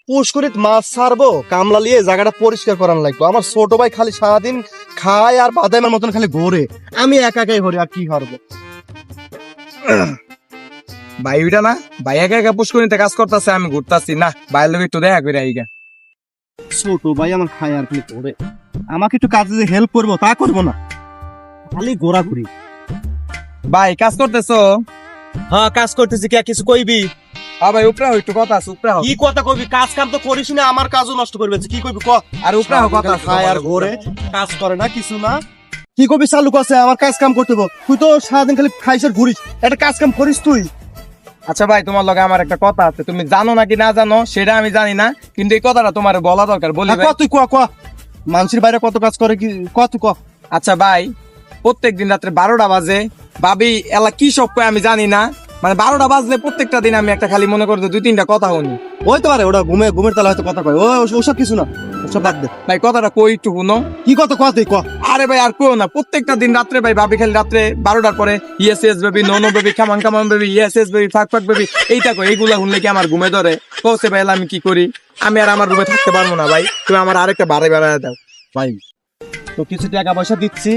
পুষ্করিত মাছ ছাড়বো, কামলা লিয়ে জায়গাটা পরিষ্কার করান লাগতো। আমার ছোট ভাই খালি সারাদিন খায় আর বাদামের মতন খালি ঘোরে, আমি একা একাই ঘুরি, আর কি করবো। ভাই ওইটা না, ভাই একা একা পুষ্করিতে কাজ করতেছে, আমি ঘুরতাছি না, ভাইয়ের লোক একটু দেখা করে আইগা। ছোট ভাই আমার খায় আর কি ঘোরে, আমাকে একটু কাজে যে হেল্প করবো তা করবো না, খালি ঘোরাঘুরি। ভাই কাজ করতেছো? হ্যাঁ কাজ করতেছি, কে কিছু কইবি? হ্যাঁ ভাই উপরা একটু কথা আছে, উপরা কি কথা কইবি? কাজ কাম তো করিস না, আমার কাজও নষ্ট করবে, কি কইবি ক? আর উপরা কথা আছে, খায় আর ঘোরে, কাজ করে না কিছু না। কি কবি চালু আছে, আমার কাজ কাম করতে হবে। তুই তো সারাদিন খালি খাইস আর ঘুরিস, একটা কাজ কাম করিস তুই? আচ্ছা ভাই তোমার লগে আমার একটা কথা আছে, তুমি জানো নাকি না জানো সেটা আমি জানি না, কিন্তু এই কথাটা তোমার বলা দরকার, বলি ভাই। তুই ক ক, মানুষের বাইরে কত কাজ করে, কি ক তুই ক। আচ্ছা ভাই, প্রত্যেক দিন রাত্রে 12টা বাজে ভাবি এলা কি সব কয় আমি জানি না, মানে 12টা বাজলে প্রত্যেকটা দিন আমি একটা খালি মনে করতে 2-3টা কথা শুনি। ওই তো পারে, ওটা ঘুমের তালা হয়তো কথা কয়, ওসব কিছু না, ওসব বাদ দে। ভাই কথাটা কই একটু শুনো। কি কথা ক তুই ক। আরে ভাই আর কেউ না, প্রত্যেকটা দিন রাত্রে ভাই ভাবি খালি রাত্রে 12টার পরে ইএসএস বেবি, নো বেবি, কামান কামান বেবি, ইএসএস বেবি, ফাক ফাক বেবি, এইটা কই, এইগুলা শুনলে কি আমার ঘুমে ধরে? কইছে ভাই আমি কি করি, আমি আর আমার রুমে থাকতে পারবো না ভাই, তুমি আমার আরেকটা বাড়ি বাড়ায় দাও। ভাই তো কিছু টাকা পয়সা দিচ্ছি,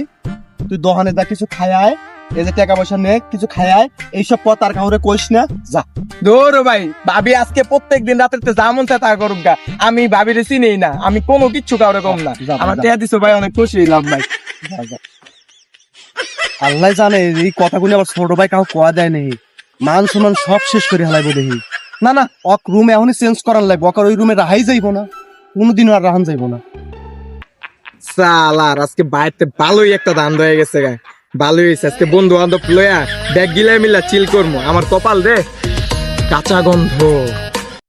তুই দোকানে যা কিছু খায়ায়, এই যে টাকা পয়সা নে কিছু খায়ায়, এইসব পথ আর কাউরে কইস না, যা। ধরো ভাই, ভাবি আজকে প্রত্যেক দিন রাত্রে যা মন চায় তা করুক গা, আমি ভাবিরে চিনিই না, আমি কোনো কিচ্ছু কাউরে কম না। যা, আমার যা। টেয়া দিছো ভাই, অনেক খুশি হইলাম ভাই। আল্লাহ জানে এই কথাগুলো আবার ছোট ভাই কাউ কোয়া দেয় নেই, মান সম্মান সব শেষ করে হালাইবো দেখি। না না, অক রুম এখনই চেঞ্জ করার লাগবো, অকার ওই রুমে রাহাই যাইবো না, কোনোদিনও আর রাহান যাইবো না। সালার আজকে বাইরে ভালোই একটা দান হয়ে গেছে গা, ভালোই হয়েছে। আজকে বন্ধু বান্ধব লয়া ব্যাগ গিলা মিলা চিল করবো, আমার কপাল রে কাঁচা গন্ধ।